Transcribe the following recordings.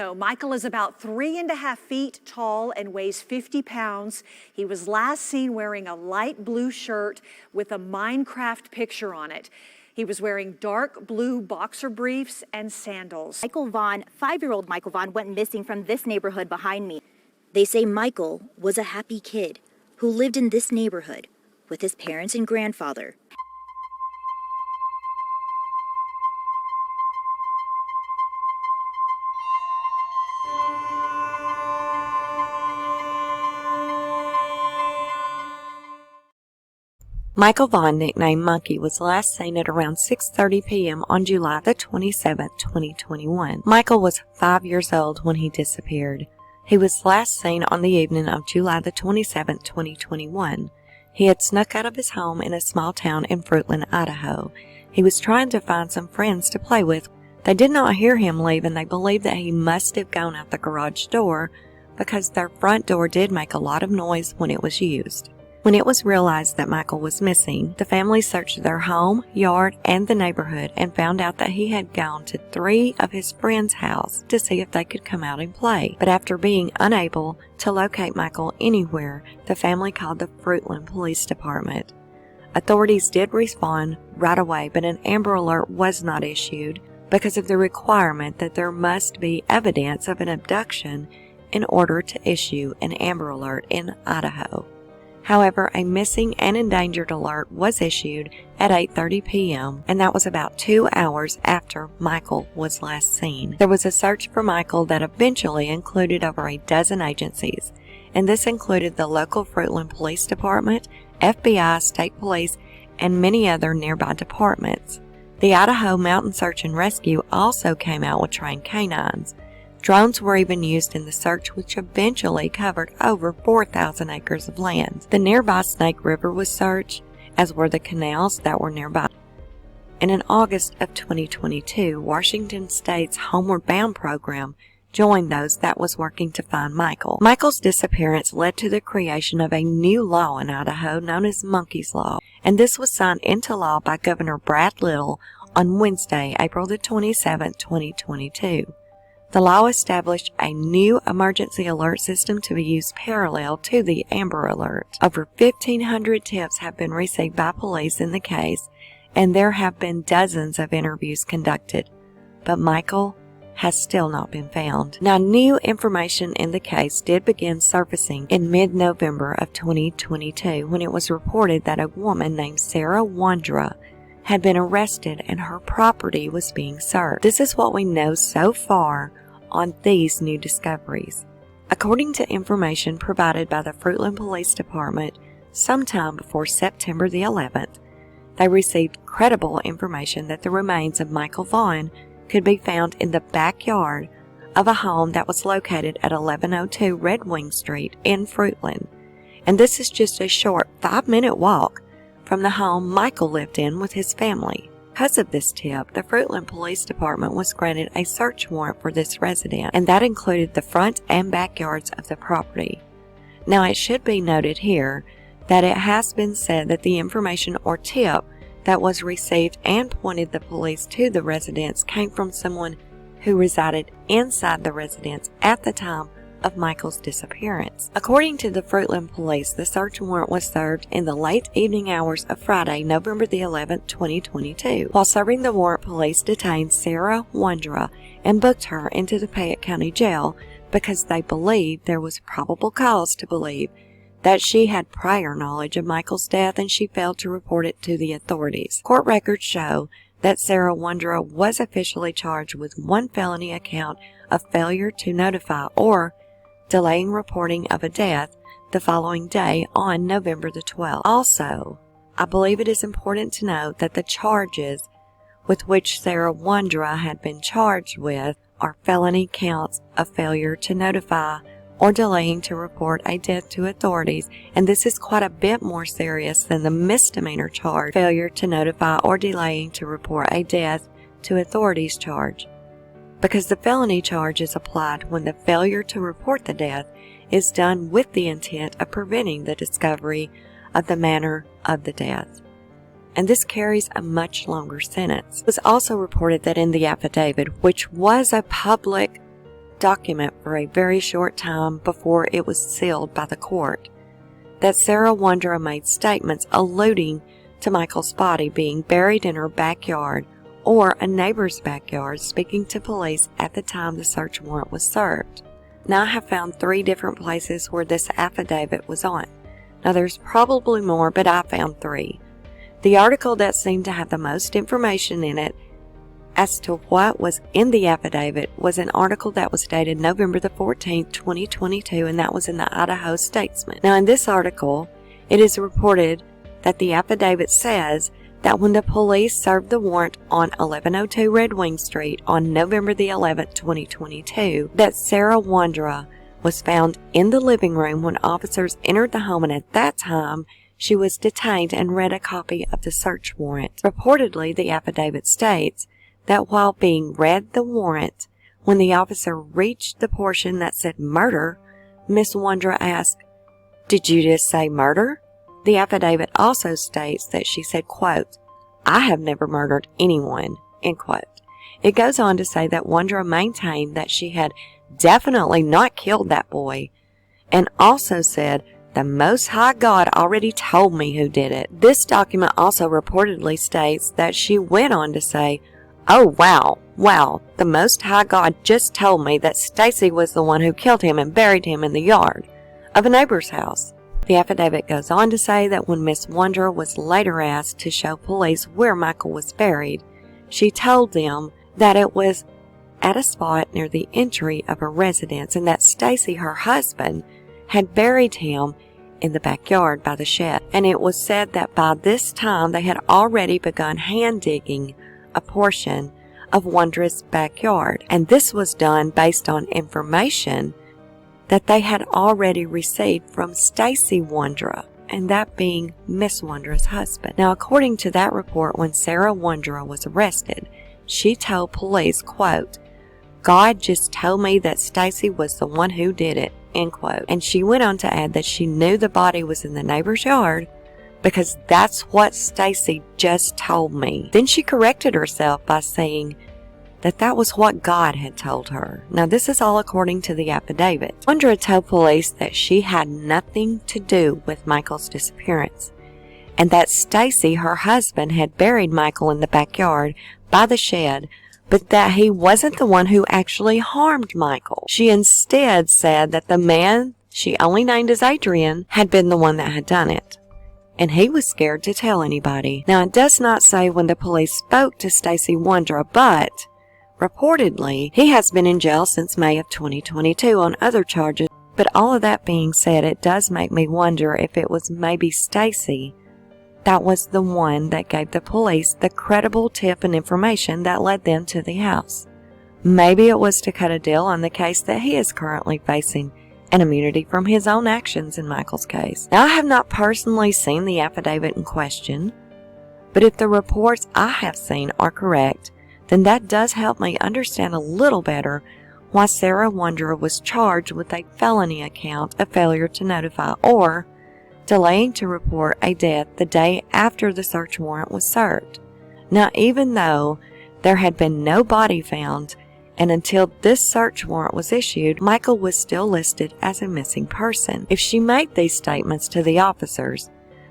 Michael is about 3.5 feet tall and weighs 50 pounds. He was last seen wearing a light blue shirt with a Minecraft picture on it. He was wearing dark blue boxer briefs and sandals. Michael Vaughn, 5-year-old Michael Vaughn, went missing from this neighborhood behind me. They say Michael was a happy kid who lived in this neighborhood with his parents and grandfather. Michael Vaughn, nicknamed Monkey, was last seen at around 6:30 p.m. on July the 27th, 2021. Michael was 5 years old when he disappeared. He was last seen on the evening of July the 27th, 2021. He had snuck out of his home in a small town in Fruitland, Idaho. He was trying to find some friends to play with. They did not hear him leave, and they believed that he must have gone out the garage door because their front door did make a lot of noise when it was used. When it was realized that Michael was missing, the family searched their home, yard, and the neighborhood and found out that he had gone to 3 of his friends' houses to see if they could come out and play. But after being unable to locate Michael anywhere, the family called the Fruitland Police Department. Authorities did respond right away, but an Amber Alert was not issued because of the requirement that there must be evidence of an abduction in order to issue an Amber Alert in Idaho. However, a missing and endangered alert was issued at 8:30 p.m., and that was about 2 hours after Michael was last seen. There was a search for Michael that eventually included over a dozen agencies, and this included the local Fruitland Police Department, FBI, state police, and many other nearby departments. The Idaho Mountain Search and Rescue also came out with trained canines. Drones were even used in the search, which eventually covered over 4,000 acres of land. The nearby Snake River was searched, as were the canals that were nearby. And in August of 2022, Washington State's Homeward Bound program joined those that was working to find Michael. Michael's disappearance led to the creation of a new law in Idaho known as Monkey's Law, and this was signed into law by Governor Brad Little on Wednesday, April the 27th, 2022. The law established a new emergency alert system to be used parallel to the Amber Alert. Over 1,500 tips have been received by police in the case, and there have been dozens of interviews conducted. But Michael has still not been found. Now, new information in the case did begin surfacing in mid-November of 2022 when it was reported that a woman named Sarah Wondra had been arrested and her property was being searched. This is what we know so far on these new discoveries. According to information provided by the Fruitland Police Department sometime before September the 11th, they received credible information that the remains of Michael Vaughn could be found in the backyard of a home that was located at 1102 Red Wing Street in Fruitland. And this is just a short 5-minute walk from the home Michael lived in with his family. Because of this tip, the Fruitland Police Department was granted a search warrant for this resident, and that included the front and backyards of the property. Now, it should be noted here that it has been said that the information or tip that was received and pointed the police to the residence came from someone who resided inside the residence at the time of Michael's disappearance. According to the Fruitland Police, the search warrant was served in the late evening hours of Friday, November the 11th, 2022. While serving the warrant, police detained Sarah Wondra and booked her into the Fayette County Jail because they believed there was probable cause to believe that she had prior knowledge of Michael's death and she failed to report it to the authorities. Court records show that Sarah Wondra was officially charged with 1 felony account of failure to notify or delaying reporting of a death the following day on November the 12th. Also, I believe it is important to note that the charges with which Sarah Wondra had been charged with are felony counts of failure to notify or delaying to report a death to authorities, and this is quite a bit more serious than the misdemeanor charge, failure to notify or delaying to report a death to authorities charge, because the felony charge is applied when the failure to report the death is done with the intent of preventing the discovery of the manner of the death. And this carries a much longer sentence. It was also reported that in the affidavit, which was a public document for a very short time before it was sealed by the court that Sarah Wondra made statements alluding to Michael's body being buried in her backyard or a neighbor's backyard, speaking to police at the time the search warrant was served. Now I have found 3 different places where this affidavit was on. Now there's probably more, but I found 3. The article that seemed to have the most information in it as to what was in the affidavit was an article that was dated November the 14th, 2022, and that was in the Idaho Statesman. Now in this article, it is reported that the affidavit says that when the police served the warrant on 1102 Red Wing Street on November the 11th, 2022, that Sarah Wondra was found in the living room when officers entered the home, and at that time, she was detained and read a copy of the search warrant. Reportedly, the affidavit states that while being read the warrant, when the officer reached the portion that said murder, Miss Wondra asked, "Did you just say murder?" The affidavit also states that she said, quote, "I have never murdered anyone," end quote. It goes on to say that Wondra maintained that she had definitely not killed that boy, and also said, "The Most High God already told me who did it." This document also reportedly states that she went on to say, "Oh, wow, the Most High God just told me that Stacy was the one who killed him and buried him in the yard of a neighbor's house." The affidavit goes on to say that when Miss Wondra was later asked to show police where Michael was buried, she told them that it was at a spot near the entry of her residence and that Stacy, her husband, had buried him in the backyard by the shed. And it was said that by this time they had already begun hand digging a portion of Wondra's backyard. And this was done based on information that they had already received from Stacy Wondra, and that being Miss Wondra's husband. Now, according to that report, when Sarah Wondra was arrested, she told police, quote, "God just told me that Stacy was the one who did it," end quote. And she went on to add that she knew the body was in the neighbor's yard because that's what Stacy just told me. Then she corrected herself by saying that was what God had told her. Now, this is all according to the affidavit. Wondra told police that she had nothing to do with Michael's disappearance, and that Stacy, her husband, had buried Michael in the backyard by the shed, but that he wasn't the one who actually harmed Michael. She instead said that the man she only named as Adrian had been the one that had done it, and he was scared to tell anybody. Now, it does not say when the police spoke to Stacy Wondra, but reportedly, he has been in jail since May of 2022 on other charges. But all of that being said, it does make me wonder if it was maybe Stacy that was the one that gave the police the credible tip and information that led them to the house. Maybe it was to cut a deal on the case that he is currently facing, and immunity from his own actions in Michael's case. Now, I have not personally seen the affidavit in question, but if the reports I have seen are correct, then that does help me understand a little better why Sarah Wondra was charged with a felony account of failure to notify or delaying to report a death the day after the search warrant was served. Now, even though there had been no body found, and until this search warrant was issued, Michael was still listed as a missing person. If she made these statements to the officers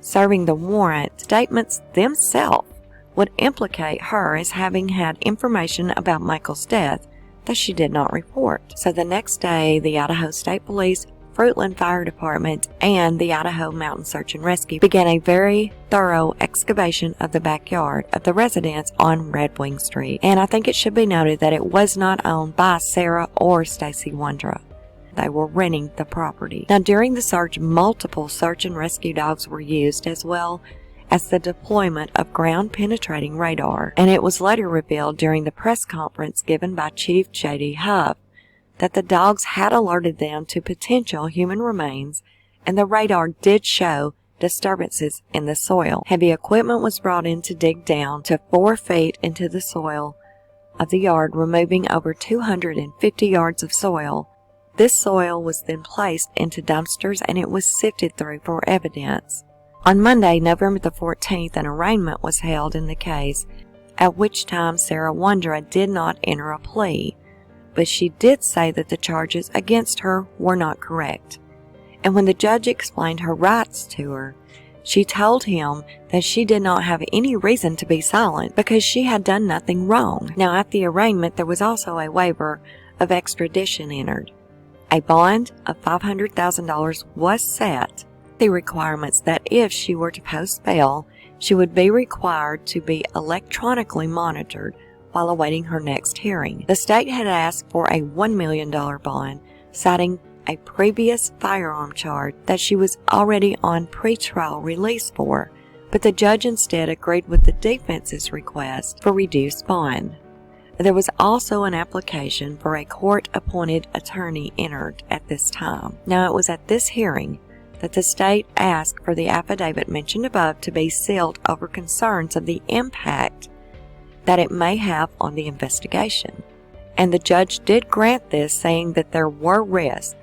serving the warrant, statements themselves would implicate her as having had information about Michael's death that she did not report. So the next day, the Idaho State Police, Fruitland Fire Department, and the Idaho Mountain Search and Rescue began a very thorough excavation of the backyard of the residence on Red Wing Street. And I think it should be noted that it was not owned by Sarah or Stacy Wondra. They were renting the property. Now, during the search, multiple search and rescue dogs were used, as well as the deployment of ground-penetrating radar, and it was later revealed during the press conference given by Chief J.D. Huff that the dogs had alerted them to potential human remains, and the radar did show disturbances in the soil. Heavy equipment was brought in to dig down to 4 feet into the soil of the yard, removing over 250 yards of soil. This soil was then placed into dumpsters, and it was sifted through for evidence. On Monday, November the 14th, an arraignment was held in the case, at which time Sarah Wondra did not enter a plea, but she did say that the charges against her were not correct. And when the judge explained her rights to her, she told him that she did not have any reason to be silent because she had done nothing wrong. Now, at the arraignment, there was also a waiver of extradition entered. A bond of $500,000 was set. The requirements that if she were to post bail, she would be required to be electronically monitored while awaiting her next hearing. The state had asked for a $1 million bond, citing a previous firearm charge that she was already on pretrial release for, but the judge instead agreed with the defense's request for reduced bond. There was also an application for a court-appointed attorney entered at this time. Now, it was at this hearing that the state asked for the affidavit mentioned above to be sealed over concerns of the impact that it may have on the investigation. And the judge did grant this, saying that there were risks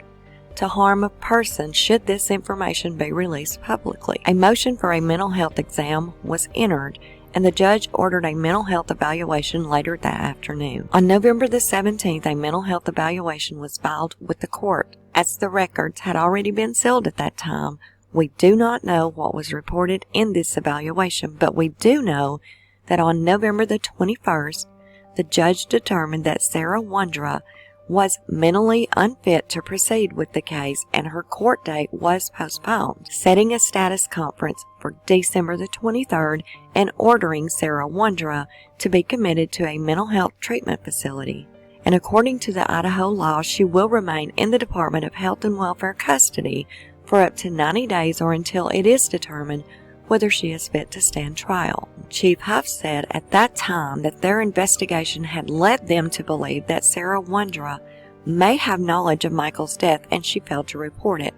to harm a person should this information be released publicly. A motion for a mental health exam was entered, and the judge ordered a mental health evaluation later that afternoon. On November the 17th, a mental health evaluation was filed with the court. As the records had already been sealed at that time, we do not know what was reported in this evaluation, but we do know that on November the 21st, the judge determined that Sarah Wondra was mentally unfit to proceed with the case, and her court date was postponed, setting a status conference for December the 23rd and ordering Sarah Wondra to be committed to a mental health treatment facility. And according to the Idaho law, she will remain in the Department of Health and Welfare custody for up to 90 days or until it is determined whether she is fit to stand trial. Chief Huff said at that time that their investigation had led them to believe that Sarah Wondra may have knowledge of Michael's death and she failed to report it.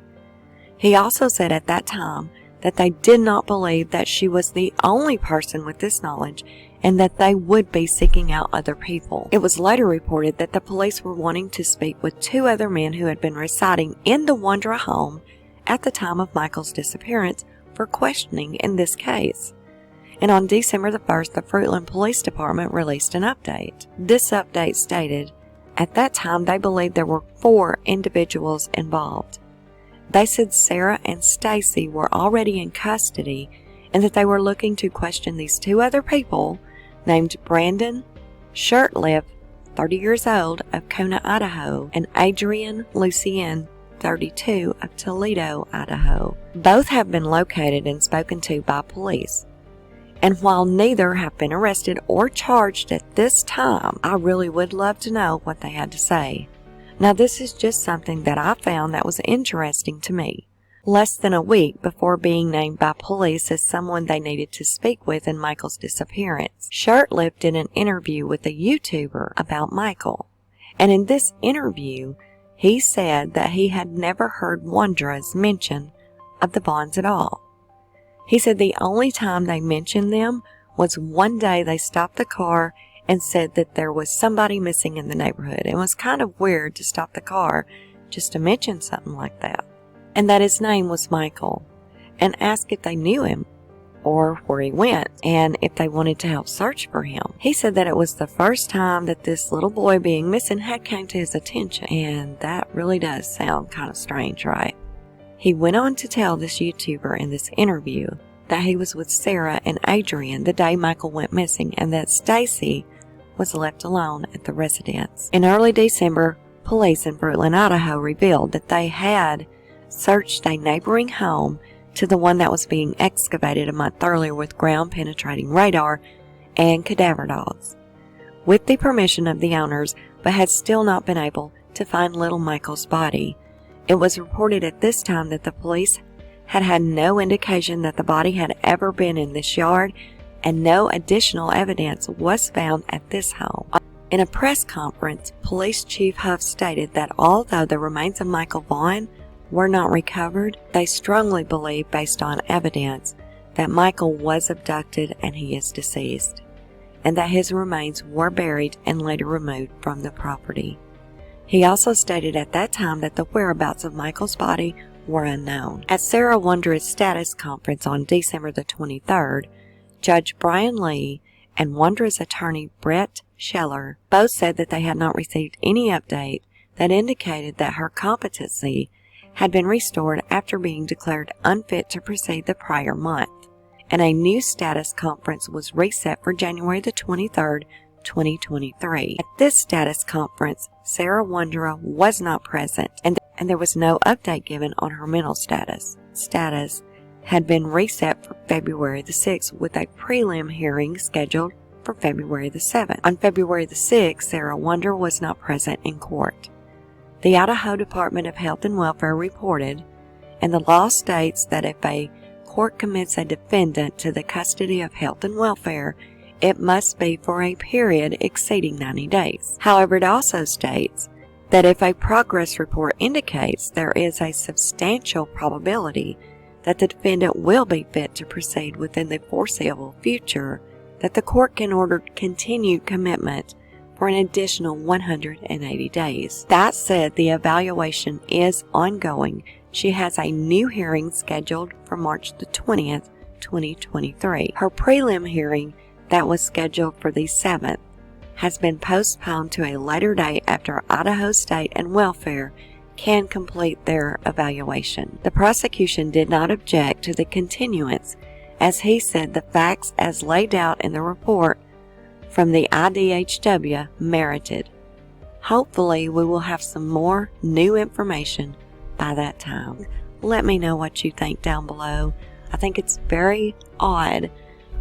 He also said at that time that they did not believe that she was the only person with this knowledge and that they would be seeking out other people. It was later reported that the police were wanting to speak with two other men who had been residing in the Wondra home at the time of Michael's disappearance for questioning in this case. And on December the 1st, the Fruitland Police Department released an update. This update stated, at that time they believed there were 4 individuals involved. They said Sarah and Stacy were already in custody and that they were looking to question these 2 other people named Brandon Shirtliff, 30 years old, of Kona, Idaho, and Adrian Lucien, 32, of Toledo, Idaho. Both have been located and spoken to by police. And while neither have been arrested or charged at this time, I really would love to know what they had to say. Now, this is just something that I found that was interesting to me. Less than a week before being named by police as someone they needed to speak with in Michael's disappearance, Shirtliff did an interview with a YouTuber about Michael. And in this interview, he said that he had never heard Wondra's mention of the bonds at all. He said the only time they mentioned them was one day they stopped the car and said that there was somebody missing in the neighborhood. It was kind of weird to stop the car just to mention something like that. And that his name was Michael, and asked if they knew him or where he went and if they wanted to help search for him. He said that it was the first time that this little boy being missing had came to his attention, and that really does sound kind of strange, right? He went on to tell this YouTuber in this interview that he was with Sarah and Adrian the day Michael went missing and that Stacy was left alone at the residence. In early December, police in Fruitland, Idaho revealed that they had searched a neighboring home to the one that was being excavated a month earlier with ground-penetrating radar and cadaver dogs, with the permission of the owners, but had still not been able to find little Michael's body. It was reported at this time that the police had had no indication that the body had ever been in this yard, and no additional evidence was found at this home. In a press conference, Police Chief Huff stated that although the remains of Michael Vaughn were not recovered, they strongly believe, based on evidence, that Michael was abducted and he is deceased, and that his remains were buried and later removed from the property. He also stated at that time that the whereabouts of Michael's body were unknown. At Sarah Wondra's status conference on December the 23rd, Judge Brian Lee and Wondra's attorney, Brett Scheller, both said that they had not received any update that indicated that her competency had been restored after being declared unfit to proceed the prior month, and a new status conference was reset for January the 23rd, 2023. At this status conference, Sarah Wondra was not present, and there was no update given on her mental status. Status had been reset for February the 6th with a prelim hearing scheduled for February the 7th. On February the 6th, Sarah Wondra was not present in court. The Idaho Department of Health and Welfare reported, and the law states that if a court commits a defendant to the custody of health and welfare, it must be for a period exceeding 90 days. However, it also states that if a progress report indicates there is a substantial probability that the defendant will be fit to proceed within the foreseeable future, that the court can order continued commitment for an additional 180 days. That said, the evaluation is ongoing. She has a new hearing scheduled for March the 20th, 2023. Her prelim hearing that was scheduled for the 7th has been postponed to a later date after Idaho State and Welfare can complete their evaluation. The prosecution did not object to the continuance, as he said the facts as laid out in the report from the IDHW merited. Hopefully, we will have some more new information by that time. Let me know what you think down below. I think it's very odd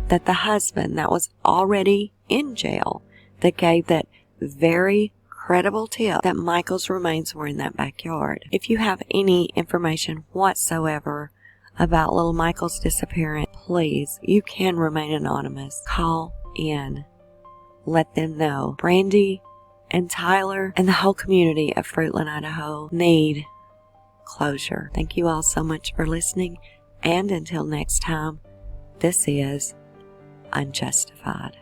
that the husband that was already in jail, that gave that very credible tip that Michael's remains were in that backyard. If you have any information whatsoever about little Michael's disappearance, please, you can remain anonymous. Call in. Let them know. Brandy and Tyler and the whole community of Fruitland, Idaho need closure. Thank you all so much for listening, and until next time, this is Unjustified.